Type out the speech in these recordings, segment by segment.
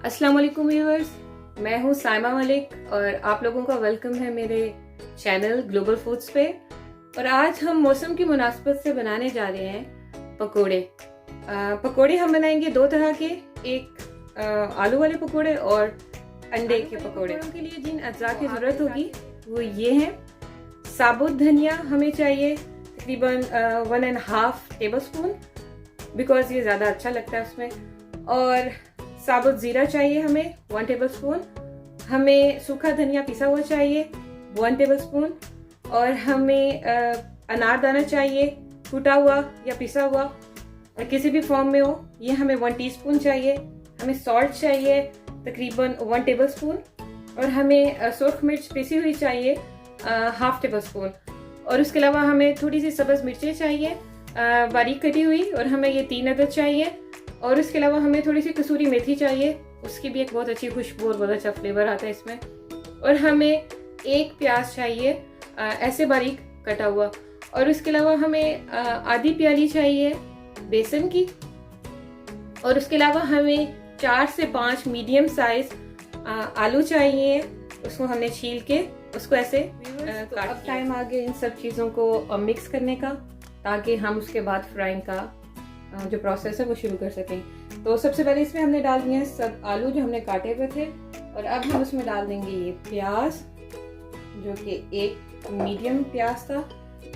अस्सलाम वालेकुम व्यूअर्स, मैं हूँ साइमा मलिक और आप लोगों का वेलकम है मेरे चैनल ग्लोबल फूड्स पे। और आज हम मौसम की मुनासबत से बनाने जा रहे हैं पकोड़े। पकोड़े हम बनाएंगे दो तरह के, एक आलू वाले पकोड़े और अंडे के पकोड़े। के लिए जिन अज्जा की ज़रूरत होगी वो ये हैं। साबुत धनिया हमें चाहिए तकरीबन 1.5 टेबल स्पून, बिकॉज ये ज़्यादा अच्छा लगता है उसमें। और साबुत ज़ीरा चाहिए हमें 1 टेबल स्पून। हमें सूखा धनिया पिसा हुआ चाहिए 1 टेबल स्पून। और हमें अनारदाना चाहिए कूटा हुआ या पिसा हुआ, किसी भी फॉर्म में हो, ये हमें 1 टीस्पून चाहिए। हमें सॉल्ट चाहिए तकरीबन 1 टेबल स्पून। और हमें सुर्ख मिर्च पिसी हुई चाहिए 1/2 टेबल स्पून। और उसके अलावा हमें थोड़ी सी सब्ज़ मिर्चें चाहिए बारीक कटी हुई, और हमें ये 3 अदद चाहिए। और उसके अलावा हमें थोड़ी सी कसूरी मेथी चाहिए, उसकी भी एक बहुत अच्छी खुशबू और बहुत अच्छा फ्लेवर आता है इसमें। और हमें 1 प्याज चाहिए ऐसे बारीक कटा हुआ। और उसके अलावा हमें आधी प्याली चाहिए बेसन की। और उसके अलावा हमें 4 से 5 मीडियम साइज आलू चाहिए, उसको हमने छील के उसको ऐसे काट। अब टाइम आ गया इन सब चीज़ों को मिक्स करने का, ताकि हम उसके बाद फ्राइंग का जो प्रोसेस है वो शुरू कर सकें। तो सबसे पहले इसमें हमने डाल दिए सब आलू जो हमने काटे हुए थे, और अब हम उसमें डाल देंगे ये प्याज, जो कि एक मीडियम प्याज था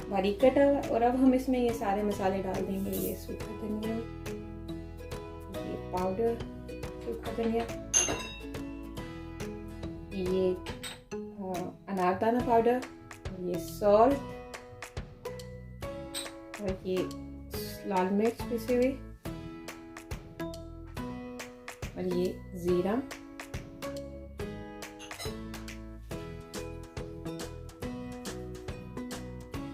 बारीक कटा हुआ। और अब हम इसमें ये सारे मसाले डाल देंगे, ये सूखा धनिया, ये पाउडर सूखा धनिया, ये अनारदाना पाउडर, ये सॉल्ट, और ये लाल मिर्च पिसी हुई, और ये जीरा,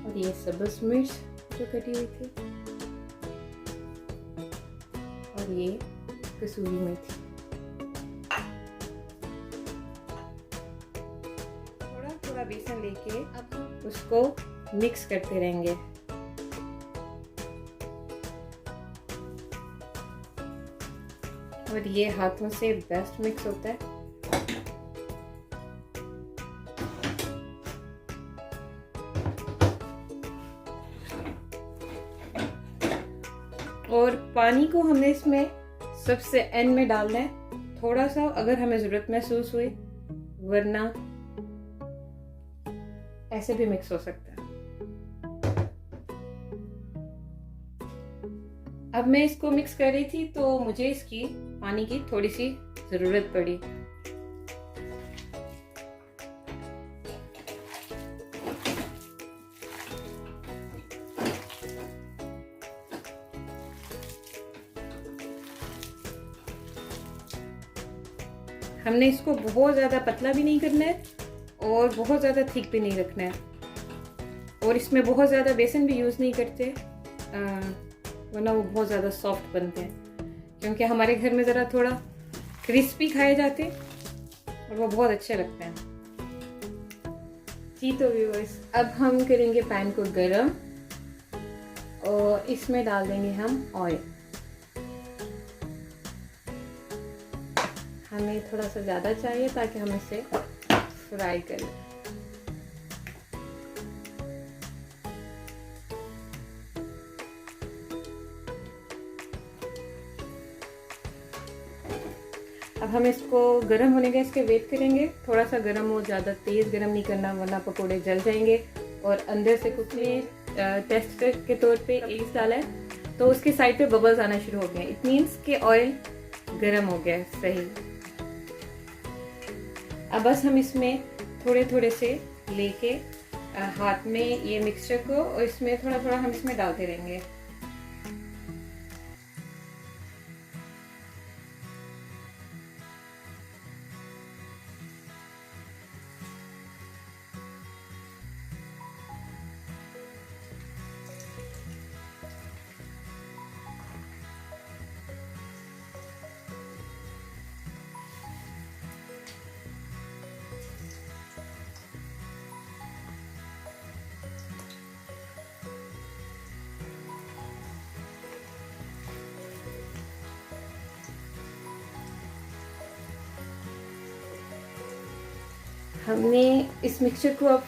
और ये सब्ज़ मिर्च जो कटी हुई थी, और ये कसूरी मेथी। थोड़ा थोड़ा बेसन लेके अब उसको मिक्स करते रहेंगे। और ये हाथों से बेस्ट मिक्स होता है। और पानी को हमने इसमें सबसे एंड में डालना है, थोड़ा सा अगर हमें ज़रूरत महसूस हुई, वरना ऐसे भी मिक्स हो सकता है। अब मैं इसको मिक्स कर रही थी तो मुझे इसकी पानी की थोड़ी सी ज़रूरत पड़ी। हमने इसको बहुत ज़्यादा पतला भी नहीं करना है और बहुत ज़्यादा थिक भी नहीं रखना है। और इसमें बहुत ज़्यादा बेसन भी यूज़ नहीं करते, वरना वो बहुत ज़्यादा सॉफ्ट बनते हैं, क्योंकि हमारे घर में ज़रा थोड़ा क्रिस्पी खाए जाते हैं और वो बहुत अच्छे लगते हैं। जी तो व्यूअर्स, अब हम करेंगे पैन को गरम और इसमें डाल देंगे हम ऑयल। हमें थोड़ा सा ज़्यादा चाहिए ताकि हम इसे फ्राई करें। अब हम इसको गर्म होने का इसके वेट करेंगे। थोड़ा सा गर्म हो, ज़्यादा तेज़ गर्म नहीं करना, वरना पकोड़े जल जाएंगे। और अंदर से कुछ ने टेस्ट के तौर पे एग्स डाला है, तो उसके साइड पे बबल्स आना शुरू हो गए। इट मीन्स कि ऑयल गर्म हो गया है सही। अब बस हम इसमें थोड़े थोड़े से लेके हाथ में ये मिक्सचर को, और इसमें थोड़ा थोड़ा हम इसमें डालते रहेंगे। हमने इस मिक्सचर को अब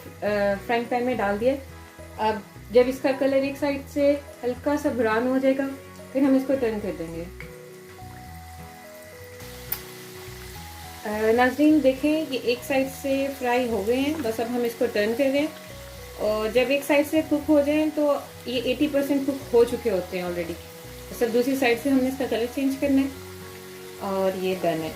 फ्राइंग पैन में डाल दिया। अब जब इसका कलर एक साइड से हल्का सा ब्राउन हो जाएगा फिर हम इसको टर्न कर देंगे। नाज़रीन देखें ये एक साइड से फ्राई हो गए हैं, बस अब हम इसको टर्न कर रहे हैं और जब एक साइड से कुक हो जाएं तो ये 80% कुक हो चुके होते हैं ऑलरेडी। बस अब दूसरी साइड से हमने इसका कलर चेंज करना है और ये डन है।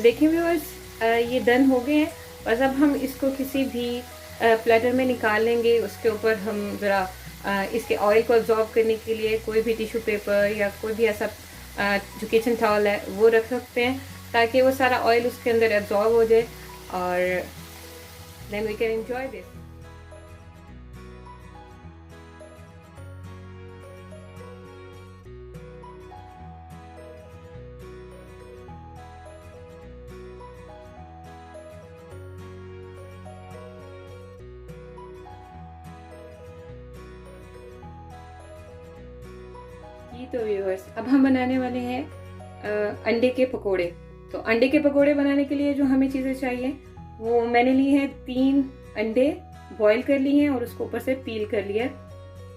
देखिए व्यूअर्स ये डन हो गए हैं। बस अब हम इसको किसी भी प्लेटर में निकाल लेंगे। उसके ऊपर हम ज़रा इसके ऑयल को एब्जॉर्ब करने के लिए कोई भी टिश्यू पेपर या कोई भी ऐसा जो किचन टॉवल है वो रख सकते हैं ताकि वो सारा ऑयल उसके अंदर एब्जॉर्ब हो जाए और then we can enjoy this. तो व्यूअर्स अब हम बनाने वाले हैं अंडे के पकोड़े। तो अंडे के पकोड़े बनाने के लिए जो हमें चीज़ें चाहिए वो मैंने ली हैं 3 अंडे बॉईल कर लिए हैं और उसको ऊपर से पील कर लिया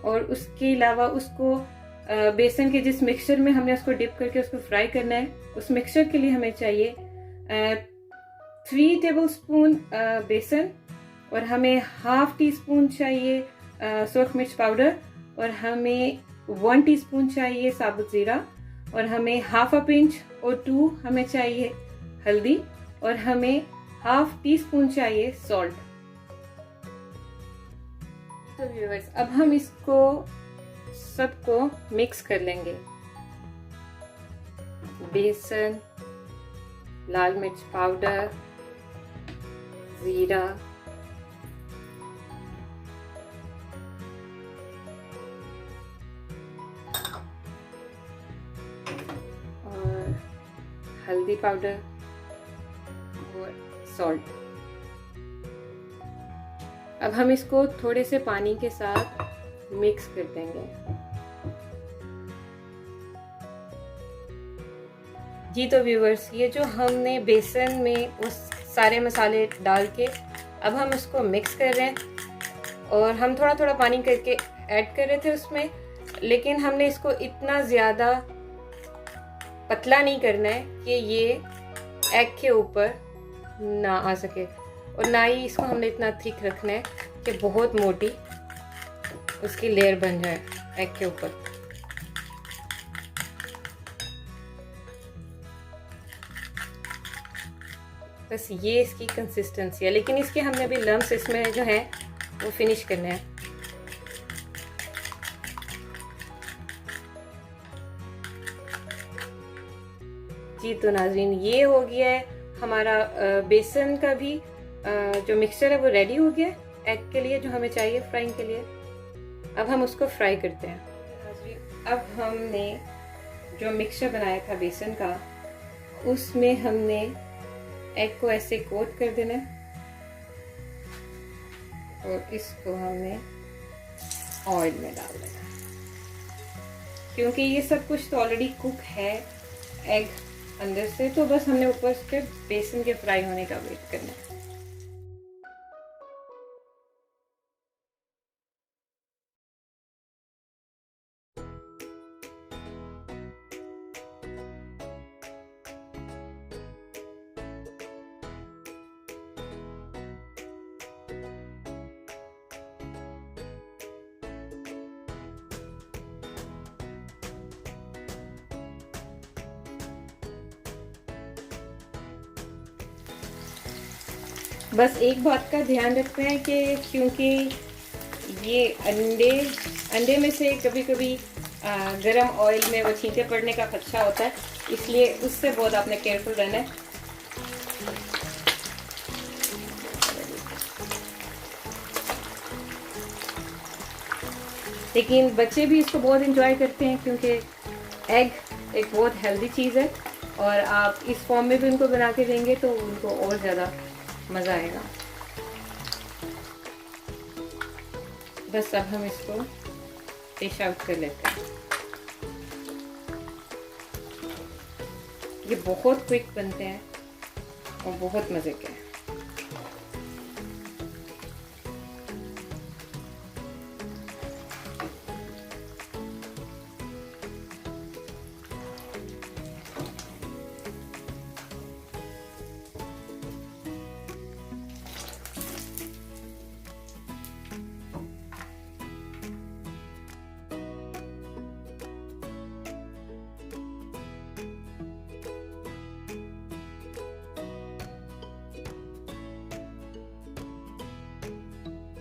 और उसके अलावा उसको बेसन के जिस मिक्सचर में हमने उसको डिप करके उसको फ्राई करना है उस मिक्सचर के लिए हमें चाहिए 3 टेबलस्पून बेसन और हमें ½ टीस्पून चाहिए सूरख मिर्च पाउडर और हमें 1 टीस्पून चाहिए साबुत ज़ीरा और हमें ½ इंच और 2 हमें चाहिए हल्दी और हमें ½ टीस्पून चाहिए सॉल्ट। तो व्यूअर्स अब हम इसको सबको मिक्स कर लेंगे। बेसन, लाल मिर्च पाउडर, ज़ीरा, हल्दी पाउडर और सॉल्ट। अब हम इसको थोड़े से पानी के साथ मिक्स कर देंगे। जी तो व्यूअर्स ये जो हमने बेसन में उस सारे मसाले डाल के अब हम उसको मिक्स कर रहे हैं और हम थोड़ा थोड़ा पानी करके ऐड कर रहे थे उसमें, लेकिन हमने इसको इतना ज़्यादा पतला नहीं करना है कि ये एग के ऊपर ना आ सके और ना ही इसको हमने इतना थिक रखना है कि बहुत मोटी उसकी लेयर बन जाए एग के ऊपर। बस ये इसकी कंसिस्टेंसी है, लेकिन इसके हमने अभी लम्स इसमें जो है वो फिनिश करना है। जी तो नाज़रीन ये हो गया है हमारा बेसन का भी जो मिक्सचर है वो रेडी हो गया एग के लिए जो हमें चाहिए फ्राइंग के लिए। अब हम उसको फ्राई करते हैं। नाज़रीन अब हमने जो मिक्सचर बनाया था बेसन का उसमें हमने एग को ऐसे कोट कर देना और इसको हमने ऑयल में डाल देना क्योंकि ये सब कुछ तो ऑलरेडी कुक है एग अंदर से, तो बस हमने ऊपर से बेसन के फ्राई होने का वेट करना है। बस एक बात का ध्यान रखना है कि क्योंकि ये अंडे में से कभी कभी गरम ऑयल में वो छींटे पड़ने का खदशा होता है, इसलिए उससे बहुत आपने केयरफुल रहना है। लेकिन बच्चे भी इसको बहुत एंजॉय करते हैं क्योंकि एग एक बहुत हेल्दी चीज़ है और आप इस फॉर्म में भी उनको बना के देंगे तो उनको और ज़्यादा मज़ा आएगा। बस अब हम इसको डिश आउट कर लेते हैं। ये बहुत क्विक बनते हैं और बहुत मज़े के हैं।